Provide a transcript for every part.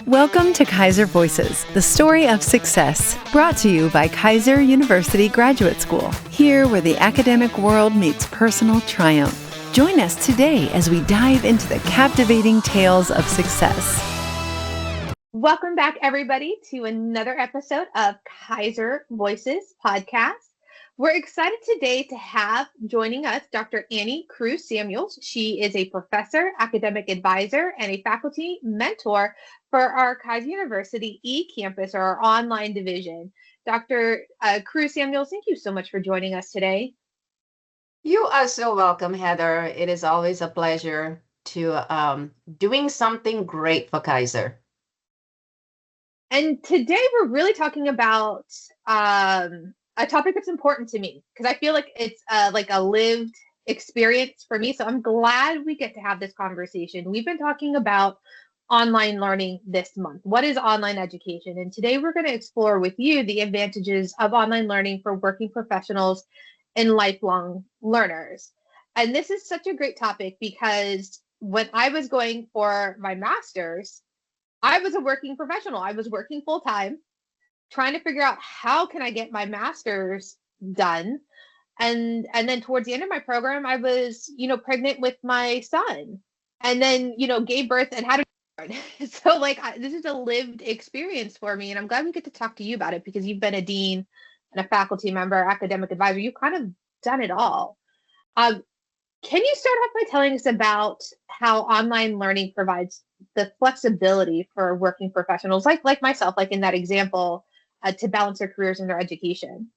Welcome to Keiser Voices, the story of success, brought to you by Keiser University Graduate School, here where the academic world meets personal triumph. Join us today as we dive into the captivating tales of success. Welcome back, everybody, to another episode of Keiser Voices podcast. We're excited today to have joining us Dr. Annie Cruez-Samuels. She is a professor, academic advisor, and a faculty mentor for our Keiser University eCampus, or our online division. Dr. Cruez-Samuels, thank you so much for joining us today. You are so welcome, Heather. It is always a pleasure to doing something great for Keiser. And today we're really talking about a topic that's important to me because I feel like it's like a lived experience for me. So I'm glad we get to have this conversation. We've been talking about online learning this month. What is online education? And today we're going to explore with you the advantages of online learning for working professionals and lifelong learners. And this is such a great topic because when I was going for my master's, I was a working professional. I was working full time, trying to figure out how can I get my master's done. And then towards the end of my program, I was, pregnant with my son, and then, gave birth and had a so this is a lived experience for me. And I'm glad we get to talk to you about it because you've been a dean and a faculty member, academic advisor. You've kind of done it all. Can you start off by telling us about how online learning provides the flexibility for working professionals like myself, like in that example, to balance their careers and their education?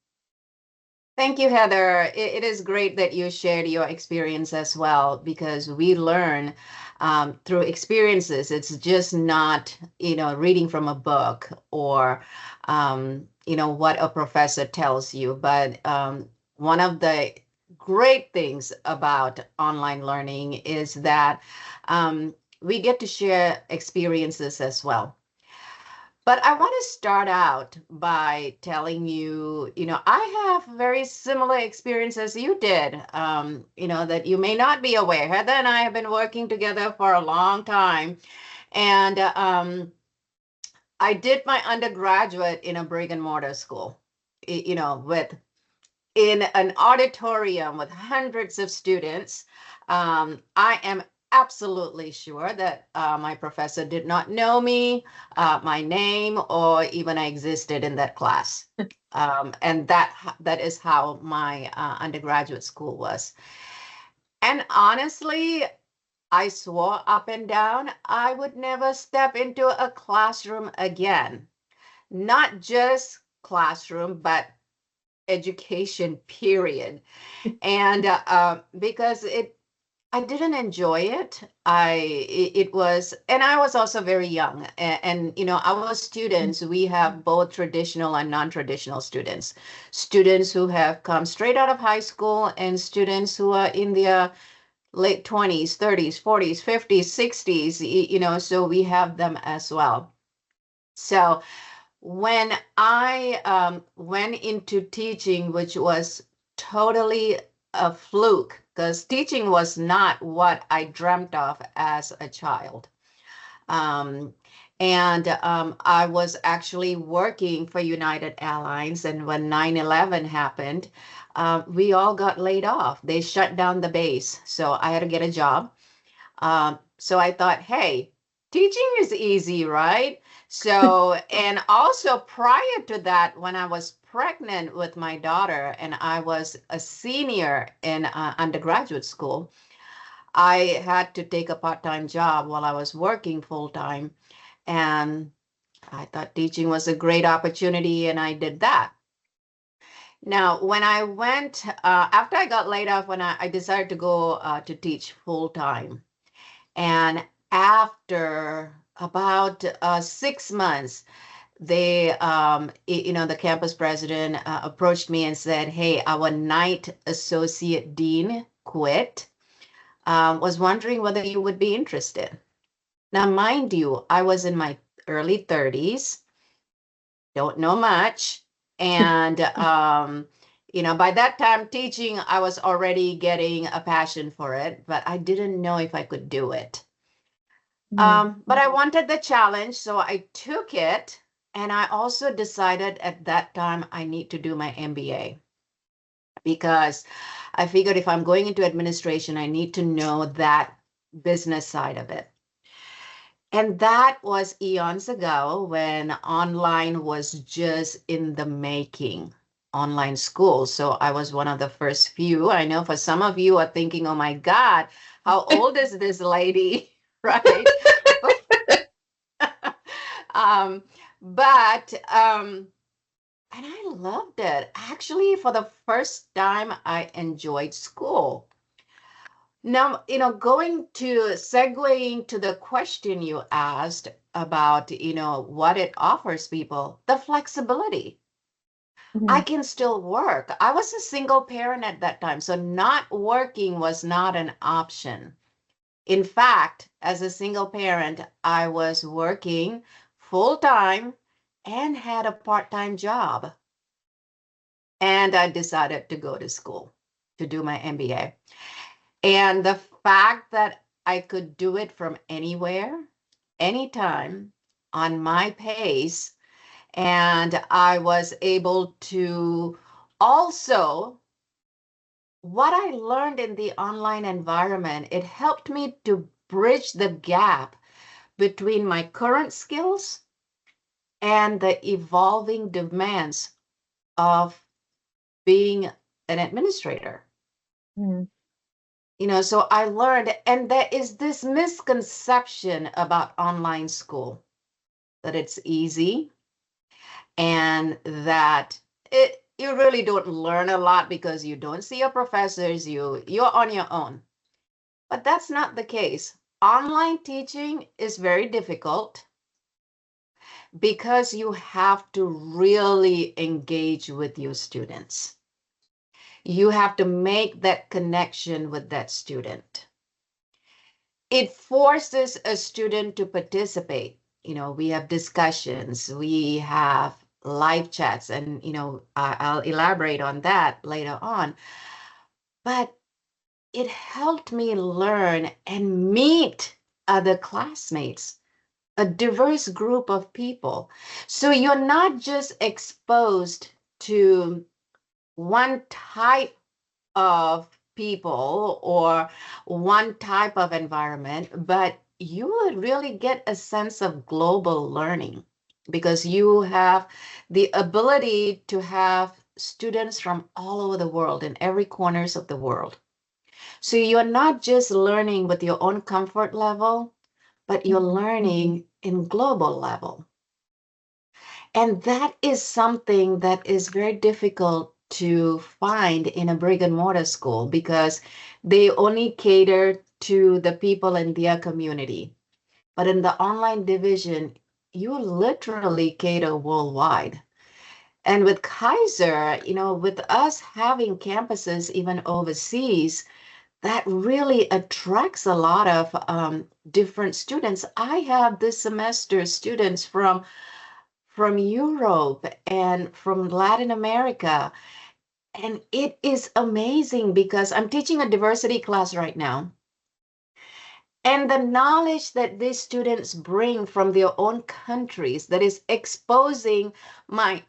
Thank you, Heather. It is great that you shared your experience as well, because we learn through experiences. It's just not, reading from a book or, what a professor tells you. But one of the great things about online learning is that we get to share experiences as well. But I want to start out by telling you, I have very similar experience as you did, that you may not be aware. Heather and I have been working together for a long time. And I did my undergraduate in a brick and mortar school, in an auditorium with hundreds of students. I am absolutely sure that my professor did not know me, my name, or even I existed in that class. And that is how my undergraduate school was. And honestly, I swore up and down I would never step into a classroom again. Not just classroom, but education, period. And because I didn't enjoy it. It was, and I was also very young. And our students, we have both traditional and non-traditional students. Students who have come straight out of high school and students who are in their late 20s, 30s, 40s, 50s, 60s, so we have them as well. So when I went into teaching, which was totally a fluke, because teaching was not what I dreamt of as a child. I was actually working for United Airlines, and when 9/11 happened, we all got laid off. They shut down the base, so I had to get a job. So I thought, hey, teaching is easy, right? So, and also prior to that, when I was pregnant with my daughter and I was a senior in undergraduate school, I had to take a part-time job while I was working full-time. And I thought teaching was a great opportunity, and I did that. Now, when I went, after I got laid off, when I decided to go to teach full-time. And after about 6 months, they, the campus president approached me and said, hey, our night associate dean quit. Was wondering whether you would be interested. Now, mind you, I was in my early 30s, don't know much. And, by that time teaching, I was already getting a passion for it, but I didn't know if I could do it. But I wanted the challenge, so I took it. And I also decided at that time I need to do my MBA because I figured if I'm going into administration, I need to know that business side of it. And that was eons ago when online was just in the making, online school. So I was one of the first few. I know for some of you are thinking, oh my God, how old is this lady? Right? um, but and I loved it. Actually, for the first time, I enjoyed school. Now, going to segueing to the question you asked about, what it offers people, the flexibility. I Mhm. can still work. I was a single parent at that time, so not working was not an option. In fact, as a single parent, I was working full time and had a part-time job. And I decided to go to school to do my MBA. And the fact that I could do it from anywhere, anytime, on my pace, and I was able to also, what I learned in the online environment, it helped me to bridge the gap between my current skills and the evolving demands of being an administrator. Mhm. So I learned, and there is this misconception about online school that it's easy and that you really don't learn a lot because you don't see your professors, you're on your own. But that's not the case. Online teaching is very difficult because you have to really engage with your students. You have to make that connection with that student. It forces a student to participate. We have discussions, we have live chats, and I'll elaborate on that later on. But it helped me learn and meet other classmates, a diverse group of people. So you're not just exposed to one type of people or one type of environment, but you would really get a sense of global learning because you have the ability to have students from all over the world in every corners of the world. So you're not just learning with your own comfort level, but you're Mhm. learning in global level. And that is something that is very difficult to find in a brick and mortar school because they only cater to the people in their community. But in the online division, you literally cater worldwide. And with Kaiser, with us having campuses even overseas, that really attracts a lot of different students. I have this semester students from Europe and from Latin America. And it is amazing because I'm teaching a diversity class right now. And the knowledge that these students bring from their own countries that is exposing my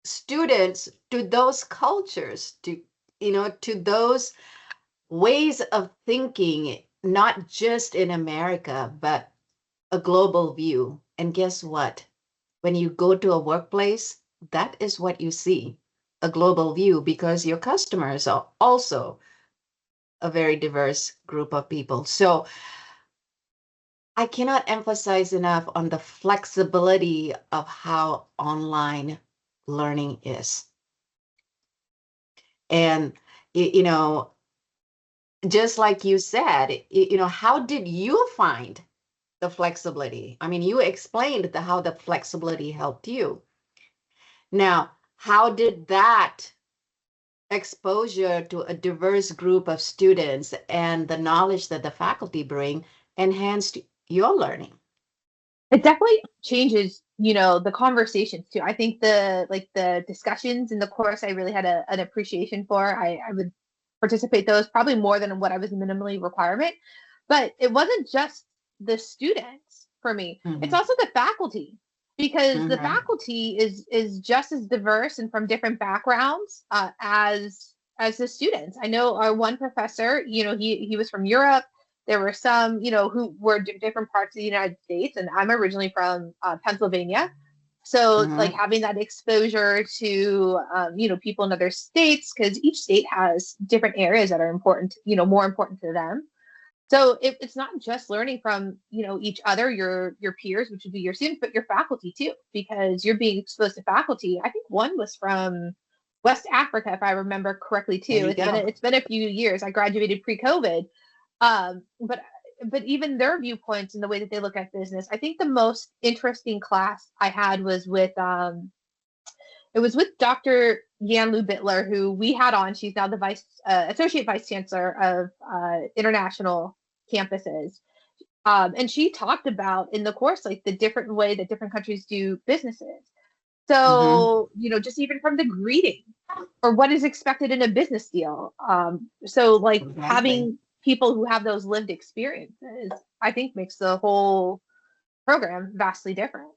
students to those cultures, to those ways of thinking, not just in America, but a global view. And guess what? When you go to a workplace, that is what you see, a global view, because your customers are also a very diverse group of people. So I cannot emphasize enough on the flexibility of how online learning is. And, just like you said, how did you find the flexibility? I mean, you explained how the flexibility helped you. Now, how did that exposure to a diverse group of students and the knowledge that the faculty bring enhanced your learning? It definitely changes, the conversations too. I think the discussions in the course I really had an appreciation for. I would participate those probably more than what I was minimally requirement. But it wasn't just the students for me. It's Mhm. also the faculty, because the Mhm. faculty is just as diverse and from different backgrounds as the students. I know our one professor, he was from Europe. There were some, who were different parts of the United States, and I'm originally from Pennsylvania. So like Mhm. having that exposure to people in other states, because each state has different areas that are important, more important to them. So it's not just learning from each other, your peers, which would be your students, but your faculty too, because you're being exposed to faculty. I think one was from West Africa, if I remember correctly There too. you go. It's been a few years. I graduated pre-COVID, but even their viewpoints and the way that they look at business. I think the most interesting class I had was with it was with Dr. Yan Lu Bittler, who we had on. She's now the associate vice chancellor of international campuses. And she talked about in the course like the different way that different countries do businesses. Mhm. So, just even from the greeting or what is expected in a business deal. So like Exactly. having people who have those lived experiences, I think makes the whole program vastly different.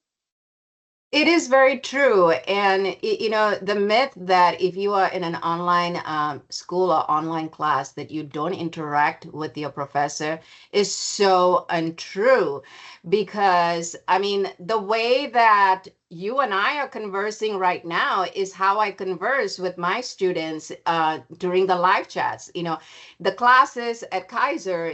It is very true. And, the myth that if you are in an online school or online class, that you don't interact with your professor is so untrue. Because, I mean, the way that you and I are conversing right now is how I converse with my students during the live chats. The classes at Kaiser,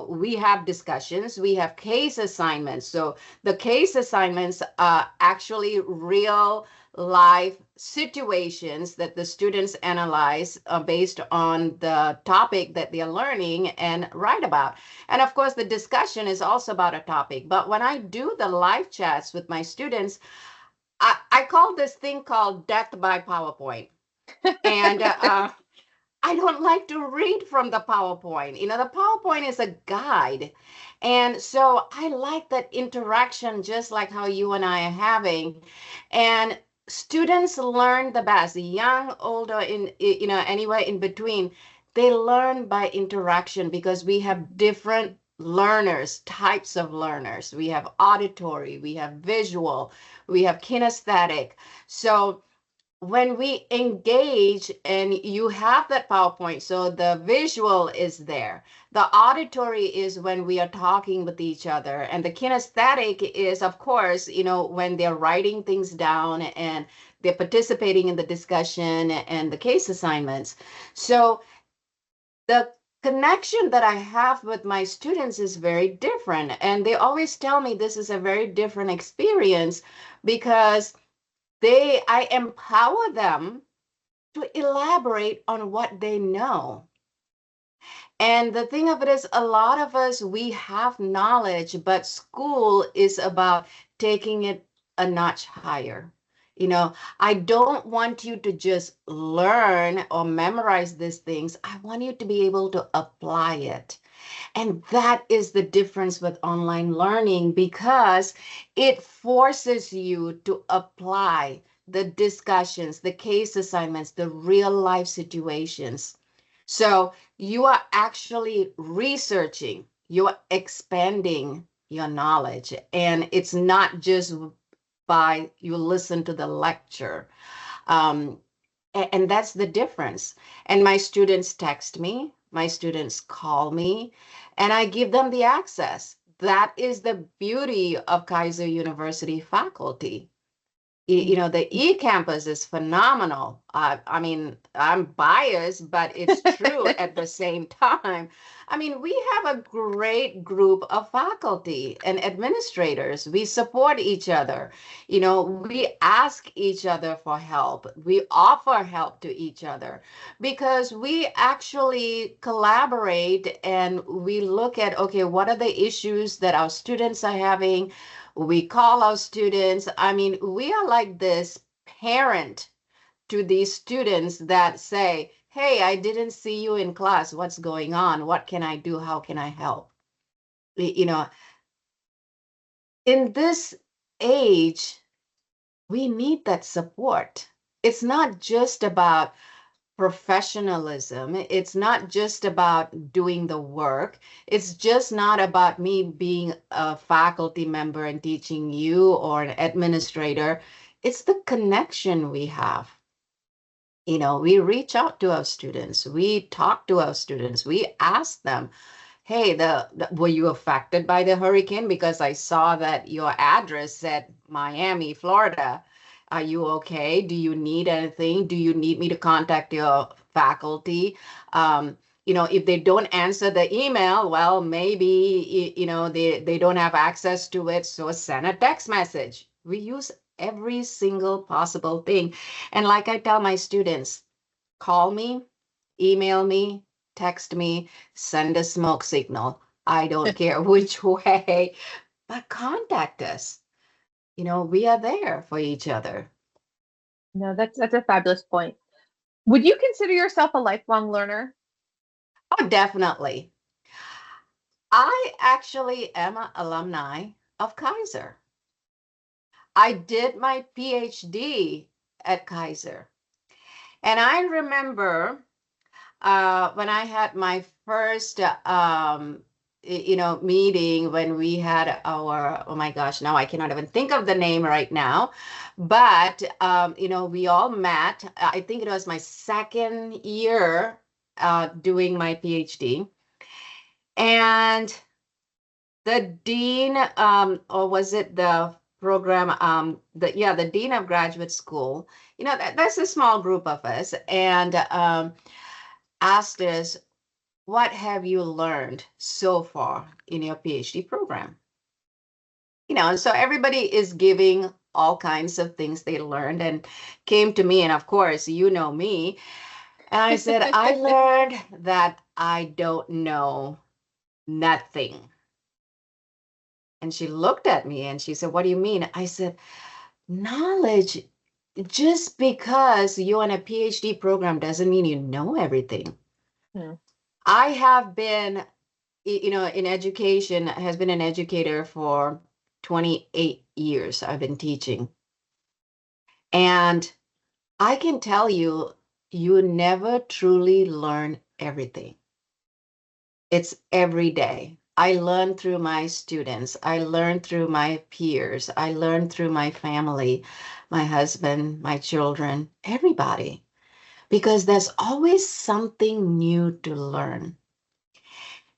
we have discussions, we have case assignments. So the case assignments are actually real life situations that the students analyze based on the topic that they're learning and write about. And of course, the discussion is also about a topic. But when I do the live chats with my students, I call this thing called death by PowerPoint. And I don't like to read from the PowerPoint. The PowerPoint is a guide. And so I like that interaction, just like how you and I are having. And students learn the best, young, older, anywhere in between. They learn by interaction because we have different learners, types of learners. We have auditory, we have visual, we have kinesthetic. So when we engage and you have that PowerPoint, so the visual is there. The auditory is when we are talking with each other. And the kinesthetic is, of course, when they're writing things down and they're participating in the discussion and the case assignments. So the connection that I have with my students is very different. And they always tell me this is a very different experience because I empower them to elaborate on what they know. And the thing of it is, a lot of us, we have knowledge, but school is about taking it a notch higher. I don't want you to just learn or memorize these things. I want you to be able to apply it. And that is the difference with online learning because it forces you to apply the discussions, the case assignments, the real life situations. So you are actually researching, you're expanding your knowledge. And it's not just by you listen to the lecture. Um, and that's the difference. And my students text me, my students call me, and I give them the access. That is the beauty of Keiser University faculty. The e-campus is phenomenal. I mean, I'm biased, but it's true at the same time. I mean, we have a great group of faculty and administrators. We support each other. We ask each other for help. We offer help to each other because we actually collaborate and we look at, okay, what are the issues that our students are having? We call our students. I mean, we are like this parent to these students that say, hey, I didn't see you in class. What's going on? What can I do? How can I help? You know, in this age, we need that support. It's not just about professionalism. It's not just about doing the work. It's just not about me being a faculty member and teaching you or an administrator. It's the connection we have. We reach out to our students, we talk to our students, we ask them, hey, were you affected by the hurricane? Because I saw that your address said Miami, Florida. Are you okay? Do you need anything? Do you need me to contact your faculty? If they don't answer the email, well, maybe they don't have access to it. So send a text message. We use every single possible thing. And like I tell my students, call me, email me, text me, send a smoke signal. I don't care which way, but contact us. We are there for each other. No, that's a fabulous point. Would you consider yourself a lifelong learner? Oh, definitely. I actually am an alumni of Keiser. I did my PhD at Keiser. And I remember when I had my first meeting, when we had our, oh my gosh, now I cannot even think of the name right now, but we all met. I think it was my second year doing my PhD, and the dean, or was it the program, the dean of graduate school, that's a small group of us, and asked us, what have you learned so far in your PhD program? And so everybody is giving all kinds of things they learned and came to me. And of course, you know me. And I said, I learned that I don't know nothing. And she looked at me and she said, what do you mean? I said, knowledge, just because you're in a PhD program doesn't mean you know everything. Hmm. I have been, in education, has been an educator for 28 years. I've been teaching. And I can tell you, you never truly learn everything. It's every day. I learn through my students. I learn through my peers. I learn through my family, my husband, my children, everybody, because there's always something new to learn.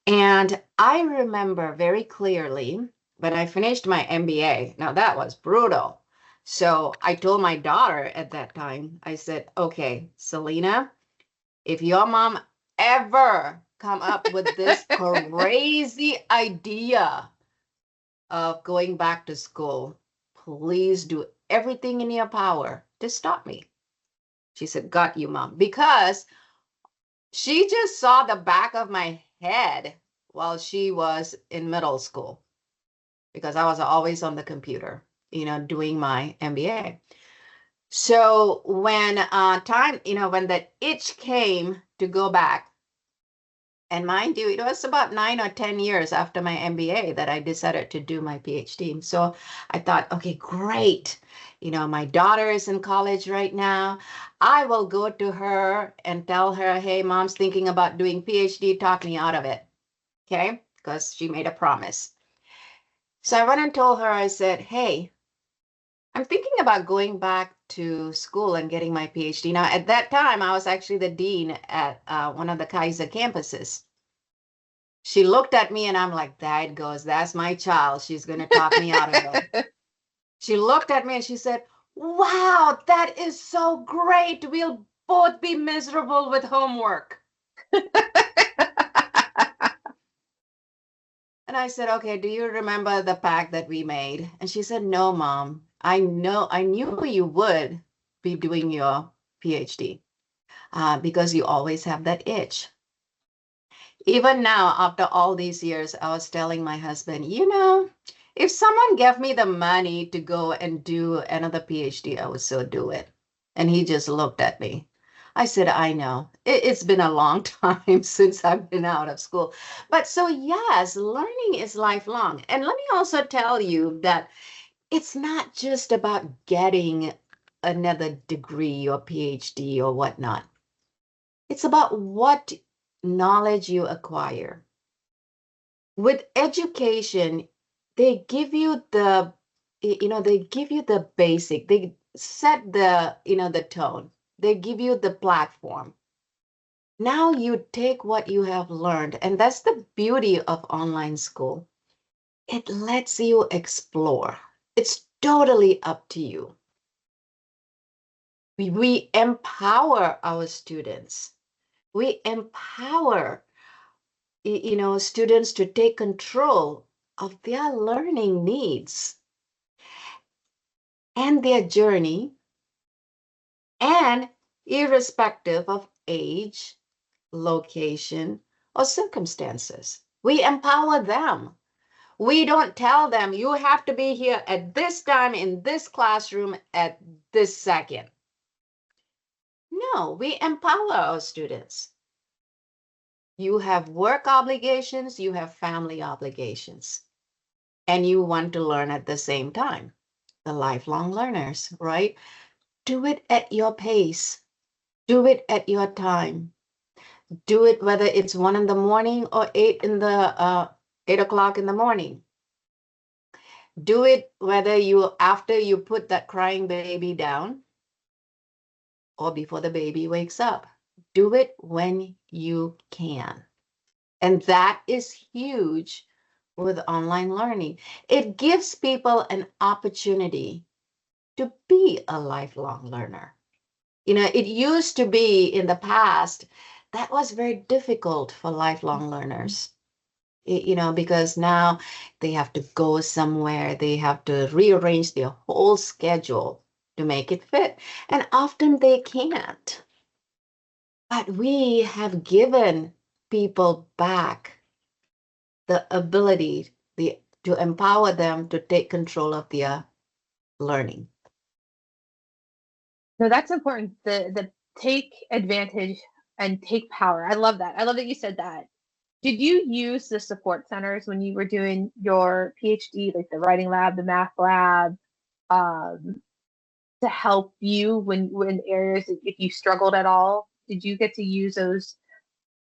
And I remember very clearly when I finished my MBA. Now that was brutal. So I told my daughter at that time, I said, okay, Selena, if your mom ever come up with this crazy idea of going back to school, please do everything in your power to stop me. She said, got you, mom, because she just saw the back of my head while she was in middle school, because I was always on the computer, doing my MBA. So when when the itch came to go back, and mind you, it was about 9 or 10 years after my MBA that I decided to do my PhD. So I thought, okay, great. My daughter is in college right now. I will go to her and tell her, hey, mom's thinking about doing PhD, talk me out of it. Okay, because she made a promise. So I went and told her, I said, hey, I'm thinking about going back to school and getting my PhD. Now, at that time, I was actually the dean at one of the Keiser campuses. She looked at me and I'm like, that goes, that's my child. She's going to talk me out of it. She looked at me and she said, wow, that is so great. We'll both be miserable with homework. And I said, okay, do you remember the pact that we made? And she said, no, mom, I knew you would be doing your PhD because you always have that itch. Even now, after all these years, I was telling my husband, if someone gave me the money to go and do another PhD, I would so do it. And he just looked at me. I said, I know. It's been a long time since I've been out of school. But so, yes, learning is lifelong. And let me also tell you that it's not just about getting another degree or PhD or whatnot. It's about what knowledge you acquire. With education, they give you they give you the basic, they set the tone, they give you the platform. Now you take what you have learned, and that's the beauty of online school. It lets you explore. It's totally up to you. We empower our students. We empower students to take control of their learning needs and their journey, and irrespective of age, location, or circumstances. We empower them. We don't tell them you have to be here at this time in this classroom at this second. No, we empower our students. You have work obligations, you have family obligations, and you want to learn at the same time. The lifelong learners, right? Do it at your pace. Do it at your time. Do it whether it's 1 in the morning or 8 o'clock in the morning. Do it whether after you put that crying baby down or before the baby wakes up. Do it when you can. And that is huge with online learning. It gives people an opportunity to be a lifelong learner. It used to be in the past that was very difficult for lifelong learners. Because now they have to go somewhere, they have to rearrange their whole schedule to make it fit. And often they can't. But we have given people back the ability to empower them to take control of their learning. No, that's important. The take advantage and take power. I love that. I love that you said that. Did you use the support centers when you were doing your PhD, like the writing lab, the math lab, um, to help you when areas if you struggled at all? Did you get to use those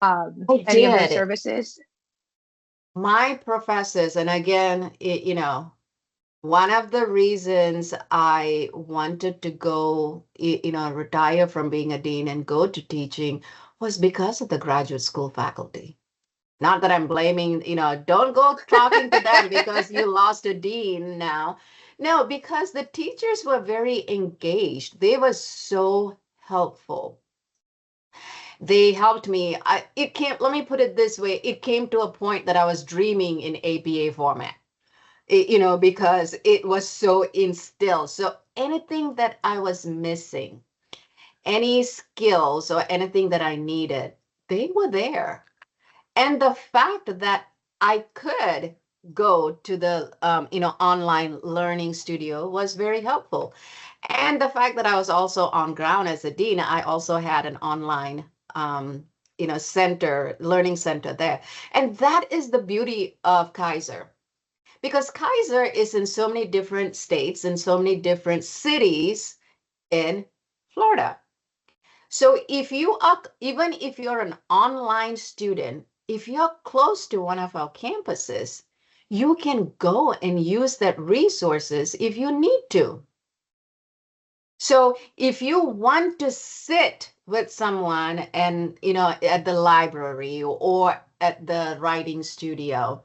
I any of those did. services? My professors, and again, one of the reasons I wanted to go, retire from being a dean and go to teaching was because of the graduate school faculty. Not that I'm blaming, don't go talking to them because you lost a dean now. No, because the teachers were very engaged. They were so helpful. They helped me. Let me put it this way. It came to a point that I was dreaming in APA format, because it was so instilled. So anything that I was missing, any skills or anything that I needed, they were there. And the fact that I could go to the online learning studio was very helpful. And the fact that I was also on ground as a dean, I also had an online learning center there. And that is the beauty of Keiser, because Keiser is in so many different states and so many different cities in Florida. So even if you're an online student, if you're close to one of our campuses, you can go and use that resources if you need to. So if you want to sit with someone and, at the library or at the writing studio,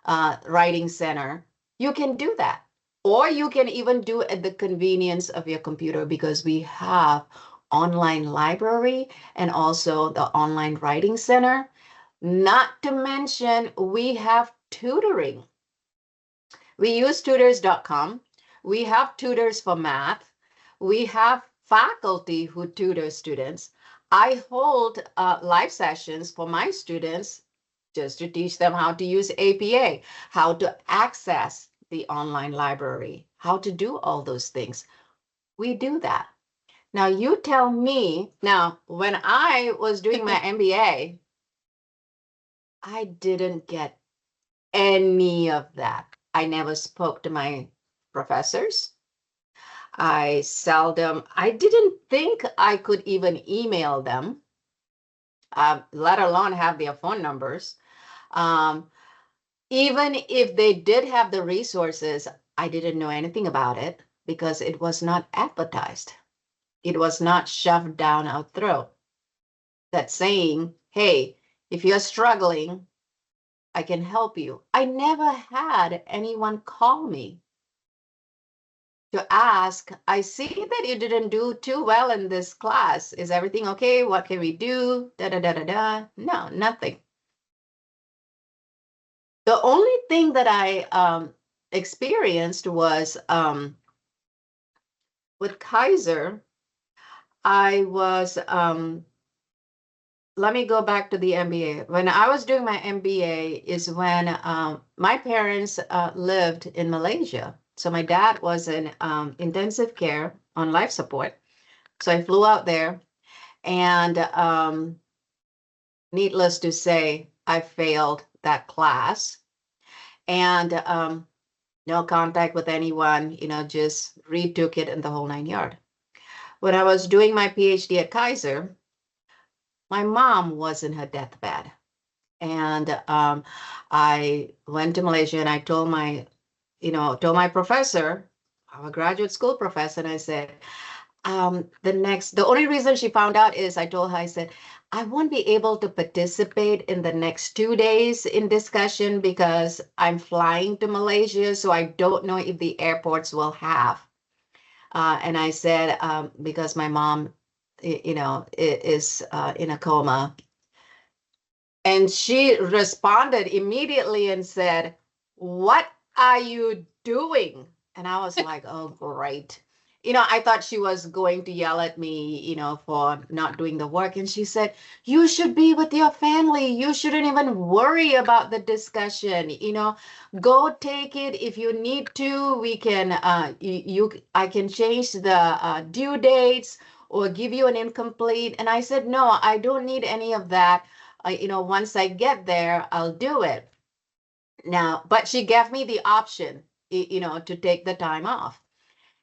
writing center, you can do that. Or you can even do it at the convenience of your computer, because we have online library and also the online writing center. Not to mention, we have tutoring. We use tutors.com. We have tutors for math. We have faculty who tutor students. I hold live sessions for my students just to teach them how to use APA, how to access the online library, how to do all those things. We do that. Now, you tell me, now, when I was doing my MBA, I didn't get any of that. I never spoke to my professors. I didn't think I could even email them. let alone have their phone numbers. Even if they did have the resources, I didn't know anything about it because it was not advertised. It was not shoved down our throat. That saying, hey, if you're struggling, I can help you. I never had anyone call me to ask, I see that you didn't do too well in this class. Is everything okay? What can we do? Da da da da da. No, nothing. The only thing that I experienced was with Keiser, I was, let me go back to the MBA. When I was doing my MBA is when my parents lived in Malaysia. So my dad was in intensive care on life support. So I flew out there, and needless to say, I failed that class, and no contact with anyone, just retook it in the whole 9 yards. When I was doing my PhD at Keiser, my mom was in her deathbed. And I went to Malaysia and I told my professor, our graduate school professor, and I said, the only reason she found out is I told her, I said, I won't be able to participate in the next 2 days in discussion because I'm flying to Malaysia, so I don't know if the airports will have. And I said, because my mom, is in a coma. And she responded immediately and said, what are you doing? And I was like, oh, great. I thought she was going to yell at me, for not doing the work. And she said, you should be with your family. You shouldn't even worry about the discussion. Go take it. If you need to, we can, I can change the due dates or give you an incomplete. And I said, no, I don't need any of that. Once I get there, I'll do it. Now, but she gave me the option, to take the time off.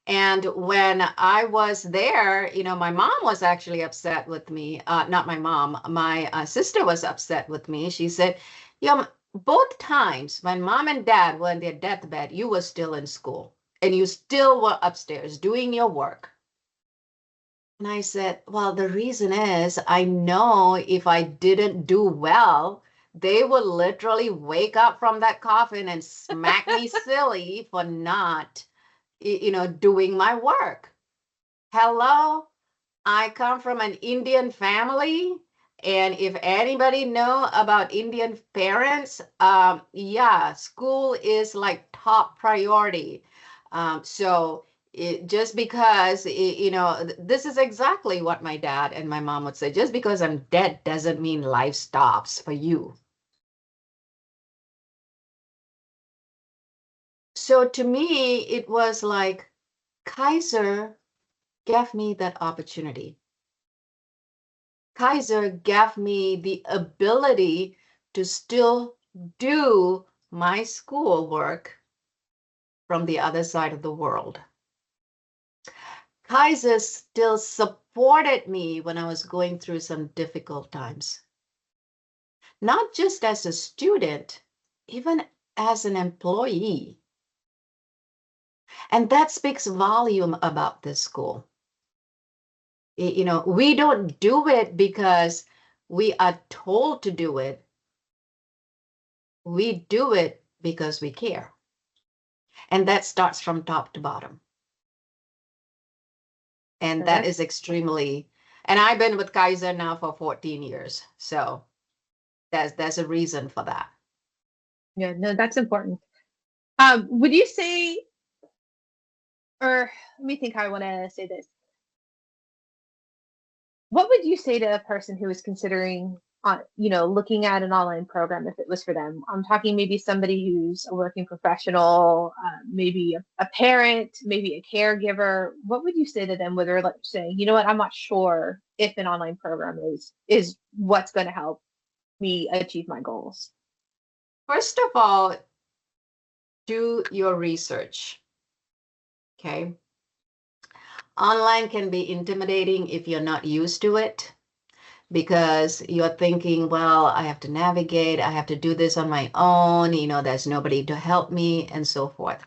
And when I was there, my mom was actually upset with me. Not my mom, my sister was upset with me. She said, both times when mom and dad were in their deathbed, you were still in school and you still were upstairs doing your work. And I said, well, the reason is I know if I didn't do well, they would literally wake up from that coffin and smack me silly for not, doing my work. Hello, I come from an Indian family. And if anybody know about Indian parents, yeah, school is like top priority. So just because, this is exactly what my dad and my mom would say. Just because I'm dead doesn't mean life stops for you. So to me, it was like Keiser gave me that opportunity. Keiser gave me the ability to still do my schoolwork from the other side of the world. Keiser still supported me when I was going through some difficult times. Not just as a student, even as an employee. And that speaks volume about this school. We don't do it because we are told to do it. We do it because we care. And that starts from top to bottom. And that is extremely, and I've been with Keiser now for 14 years. So there's a reason for that. Yeah, no, that's important. Would you say, or let me think how I want to say this. What would you say to a person who is considering, looking at an online program if it was for them? I'm talking maybe somebody who's a working professional, maybe a parent, maybe a caregiver. What would you say to them where they're like saying, you know what, I'm not sure if an online program is what's going to help me achieve my goals? First of all, do your research. Okay. Online can be intimidating if you're not used to it. because you're thinking, well, I have to navigate, I have to do this on my own, there's nobody to help me, and so forth.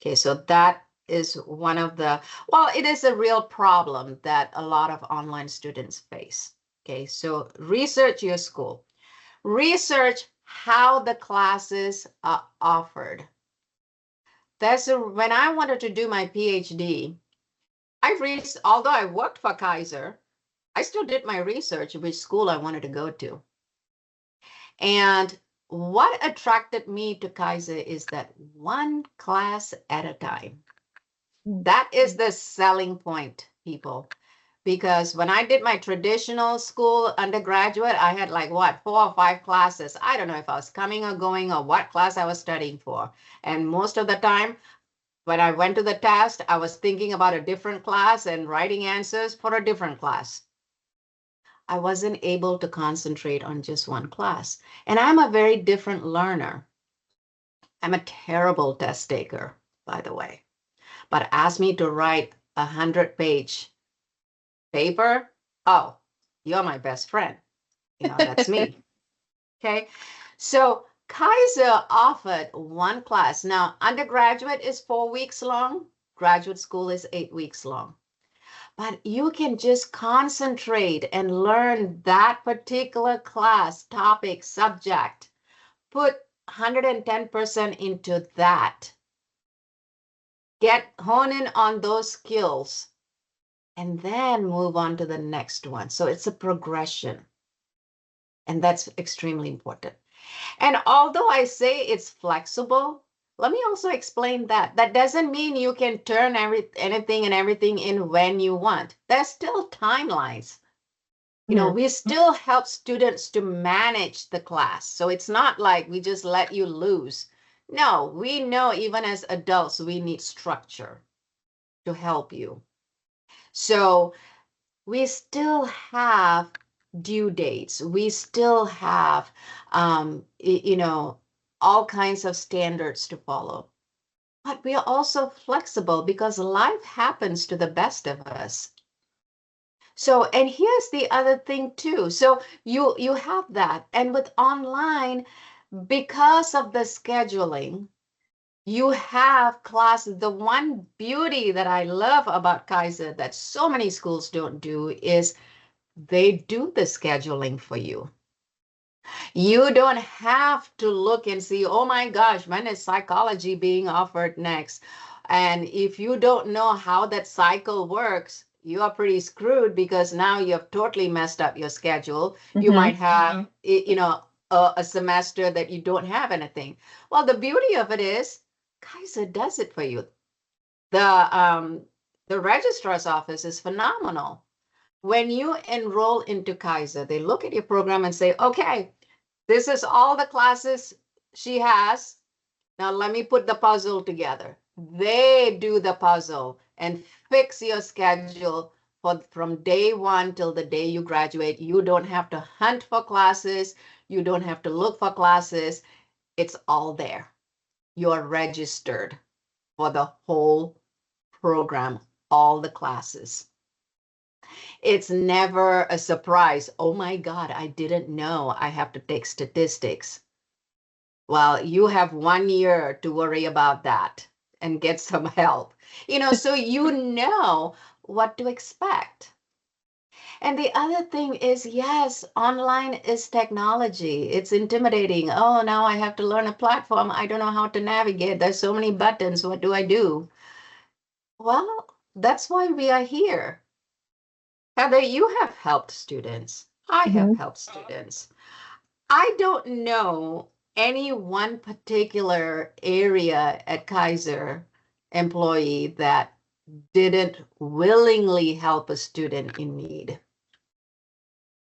Okay, so that is one of the, well, it is a real problem that a lot of online students face. Okay, so research your school. Research how the classes are offered. When I wanted to do my PhD, although I worked for Keiser, I still did my research which school I wanted to go to. And what attracted me to Keiser is that one class at a time. That is the selling point, people. Because when I did my traditional school undergraduate, I had like 4 or 5 classes. I don't know if I was coming or going or what class I was studying for. And most of the time, when I went to the test, I was thinking about a different class and writing answers for a different class. I wasn't able to concentrate on just one class. And I'm a very different learner. I'm a terrible test taker, by the way. But ask me to write a 100-page paper, oh, you're my best friend. That's me. Okay. So Keiser offered one class. Now, undergraduate is 4 weeks long. Graduate school is 8 weeks long. But you can just concentrate and learn that particular class, topic, subject. Put 110% into that. Hone in on those skills and then move on to the next one. So it's a progression. And that's extremely important. And although I say it's flexible, let me also explain that. That doesn't mean you can turn anything and everything in when you want. There's still timelines. We still help students to manage the class. So it's not like we just let you loose. No, we know even as adults, we need structure to help you. So we still have due dates. We still have, all kinds of standards to follow. But we are also flexible because life happens to the best of us. So, and here's the other thing too. So you have that. And with online, because of the scheduling, you have classes. The one beauty that I love about Keiser that so many schools don't do is they do the scheduling for you. You don't have to look and see, oh my gosh, when is psychology being offered next? And if you don't know how that cycle works, you are pretty screwed because now you have totally messed up your schedule. You might have, a semester that you don't have anything. Well, the beauty of it is Keiser does it for you. The registrar's office is phenomenal. When you enroll into Keiser, they look at your program and say, okay, this is all the classes she has. Now let me put the puzzle together. They do the puzzle and fix your schedule from day one till the day you graduate. You don't have to hunt for classes. You don't have to look for classes. It's all there. You're registered for the whole program, all the classes. It's never a surprise. Oh my God, I didn't know I have to take statistics. Well, you have 1 year to worry about that and get some help. So you know what to expect. And the other thing is, yes, online is technology. It's intimidating. Oh, now I have to learn a platform. I don't know how to navigate. There's so many buttons. What do I do? Well, that's why we are here. Heather, you have helped students. I have helped students. I don't know any one particular area at Keiser employee that didn't willingly help a student in need.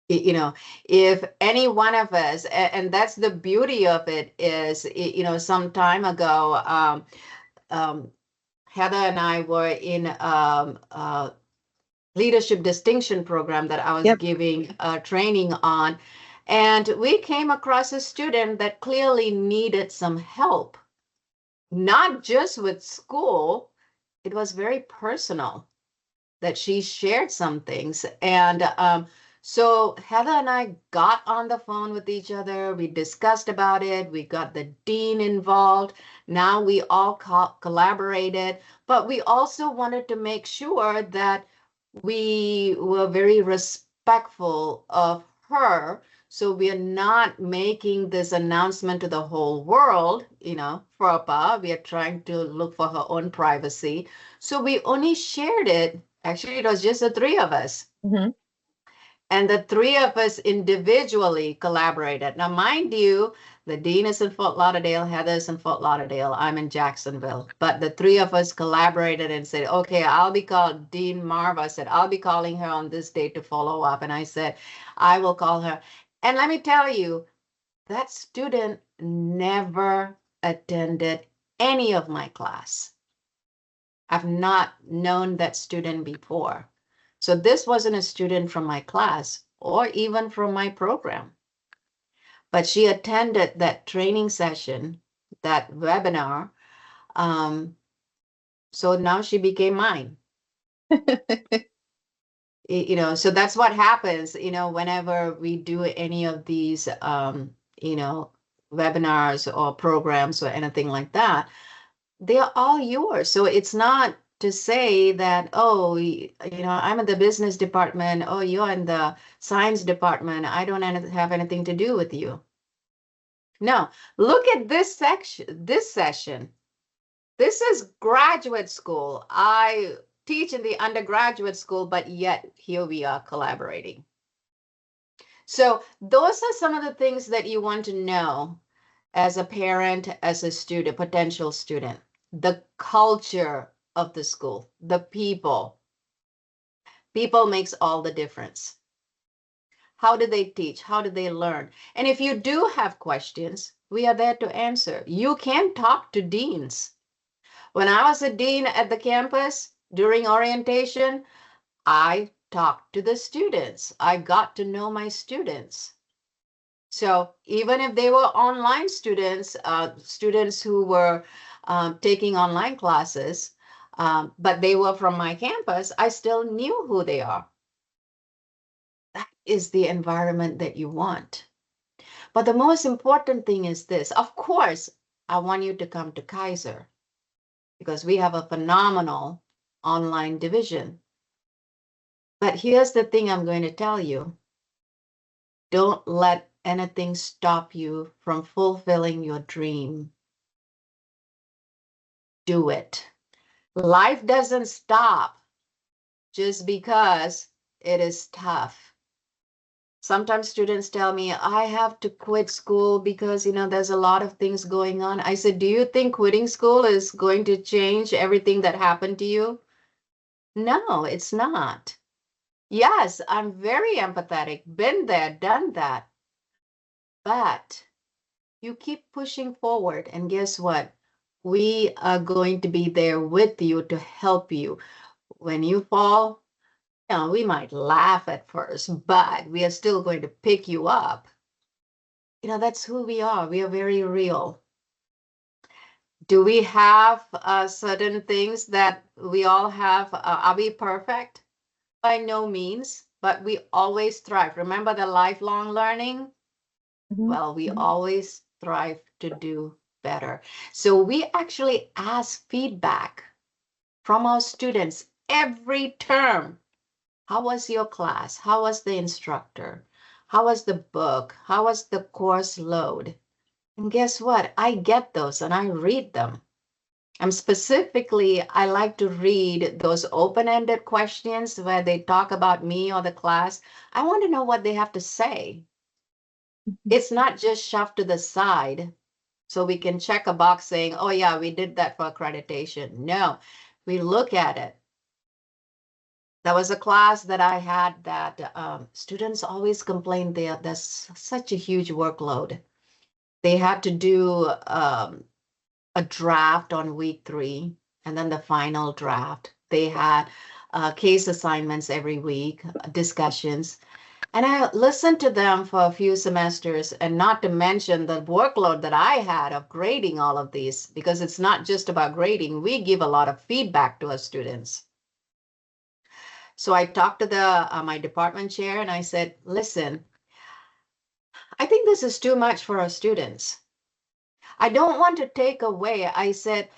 If any one of us, and that's the beauty of it is, some time ago, Heather and I were in leadership distinction program that I was giving training on. And we came across a student that clearly needed some help, not just with school. It was very personal that she shared some things. And So Heather and I got on the phone with each other. We discussed about it. We got the dean involved. Now we all collaborated, but we also wanted to make sure that we were very respectful of her. So we are not making this announcement to the whole world, for APA. We are trying to look for her own privacy. So we only shared it. Actually, it was just the three of us. Mm-hmm. And the three of us individually collaborated. Now, mind you, the dean is in Fort Lauderdale, Heather's in Fort Lauderdale, I'm in Jacksonville. But the three of us collaborated and said, okay, I'll be called Dean Marva said, I'll be calling her on this date to follow up. And I said, I will call her. And let me tell you, that student never attended any of my class. I've not known that student before. So this wasn't a student from my class or even from my program, but she attended that training session, that webinar. So now she became mine. So that's what happens, whenever we do any of these, webinars or programs or anything like that, they are all yours. So it's not to say that, oh, I'm in the business department, oh, you're in the science department, I don't have anything to do with you. No, look at this session. This is graduate school. I teach in the undergraduate school, but yet here we are collaborating. So those are some of the things that you want to know as a parent, as a student, potential student. The culture of the school, the people. People makes all the difference. How do they teach? How do they learn? And if you do have questions, we are there to answer. You can talk to deans. When I was a dean at the campus during orientation, I talked to the students. I got to know my students. So even if they were online students, students who were taking online classes, but they were from my campus, I still knew who they are. That is the environment that you want. But the most important thing is this. Of course, I want you to come to Keiser because we have a phenomenal online division. But here's the thing I'm going to tell you. Don't let anything stop you from fulfilling your dream. Do it. Life doesn't stop just because it is tough. Sometimes students tell me, I have to quit school because, there's a lot of things going on. I said, do you think quitting school is going to change everything that happened to you? No, it's not. Yes, I'm very empathetic, been there, done that. But you keep pushing forward, and guess what? We are going to be there with you to help you. When you fall, we might laugh at first, but we are still going to pick you up. That's who we are. We are very real. Do we have certain things that we all have? Are we perfect? By no means, but we always thrive. Remember the lifelong learning? Mm-hmm. Well, we always strive to do better. So we actually ask feedback from our students every term. How was your class? How was the instructor? How was the book? How was the course load? And guess what? I get those and I read them. I like to read those open-ended questions where they talk about me or the class. I want to know what they have to say. It's not just shoved to the side so we can check a box saying, oh yeah, we did that for accreditation. No, we look at it. There was a class that I had that students always complained there's such a huge workload. They had to do a draft on week 3 and then the final draft. They had case assignments every week, discussions. And I listened to them for a few semesters, and not to mention the workload that I had of grading all of these, because it's not just about grading. We give a lot of feedback to our students. So I talked to the my department chair and I said, listen, I think this is too much for our students. I don't want to take away. I said,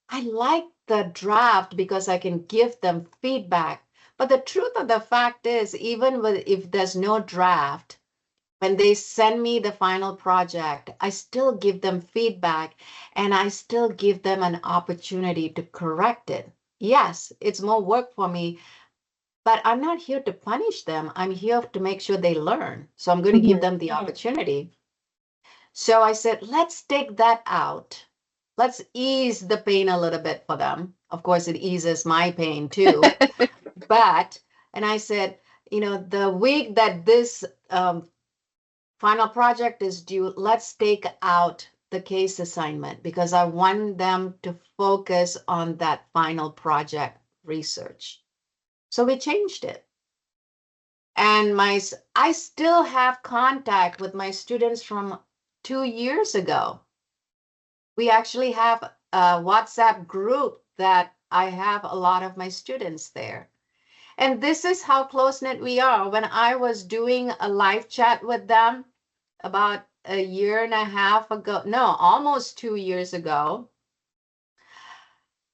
I like the draft because I can give them feedback. But the truth of the fact is, even if there's no draft, when they send me the final project, I still give them feedback and I still give them an opportunity to correct it. Yes, it's more work for me, but I'm not here to punish them. I'm here to make sure they learn. So I'm going to give them the opportunity. So I said, let's take that out. Let's ease the pain a little bit for them. Of course, it eases my pain too. And I said, the week that this final project is due, let's take out the case assignment because I want them to focus on that final project research. So we changed it. And I still have contact with my students from 2 years ago. We actually have a WhatsApp group that I have a lot of my students there. And this is how close-knit we are. When I was doing a live chat with them about a year and a half ago, no, almost 2 years ago,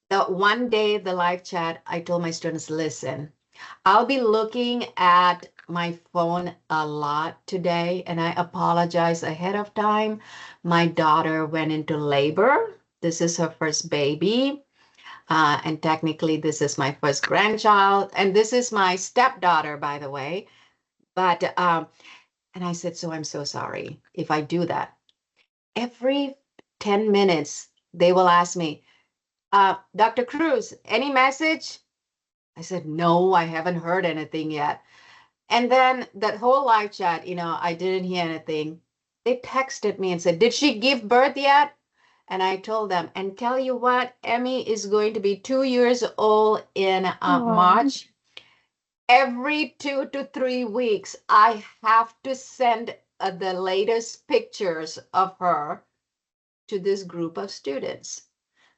the one day the live chat, I told my students, listen, I'll be looking at my phone a lot today, and I apologize ahead of time. My daughter went into labor. This is her first baby. And technically, this is my first grandchild. And this is my stepdaughter, by the way. But, and I said, so I'm so sorry if I do that. Every 10 minutes, they will ask me, Dr. Cruz, any message? I said, no, I haven't heard anything yet. And then that whole live chat, I didn't hear anything. They texted me and said, did she give birth yet? And I told them, and tell you what, Emmy is going to be 2 years old in March. Every 2 to 3 weeks, I have to send the latest pictures of her to this group of students.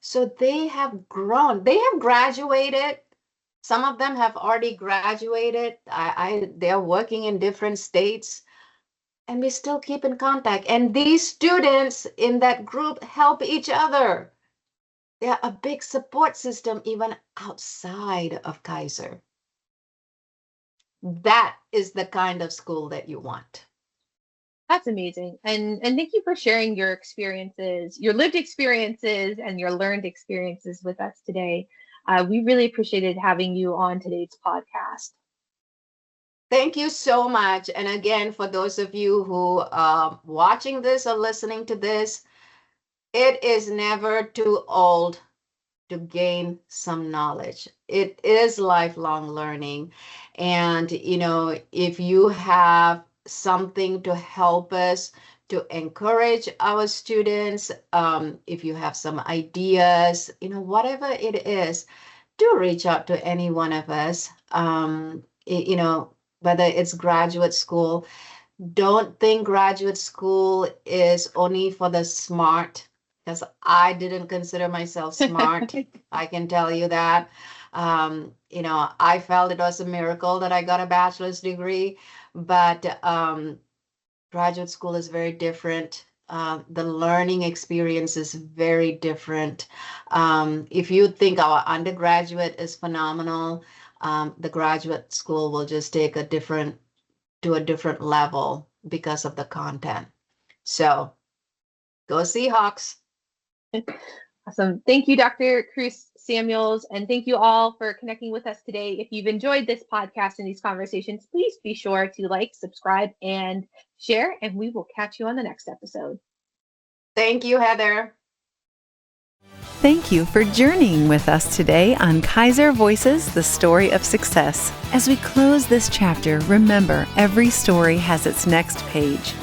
So they have grown. They have graduated. Some of them have already graduated. They're working in different states, and we still keep in contact. And these students in that group help each other. They're a big support system even outside of Keiser. That is the kind of school that you want. That's amazing. And thank you for sharing your experiences, your lived experiences and your learned experiences with us today. We really appreciated having you on today's podcast. Thank you so much. And again, for those of you who are watching this or listening to this, it is never too old to gain some knowledge. It is lifelong learning. And, if you have something to help us to encourage our students, if you have some ideas, whatever it is, do reach out to any one of us. Whether it's graduate school, don't think graduate school is only for the smart, because I didn't consider myself smart. I can tell you that. I felt it was a miracle that I got a bachelor's degree, but graduate school is very different. The learning experience is very different. If you think our undergraduate is phenomenal, the graduate school will just take a different level because of the content. So go Seahawks. Awesome. Thank you, Dr. Cruez-Samuels, and thank you all for connecting with us today. If you've enjoyed this podcast and these conversations, please be sure to like, subscribe, and share, and we will catch you on the next episode. Thank you, Heather. Thank you for journeying with us today on Keiser Voices, the Story of Success. As we close this chapter, remember, every story has its next page.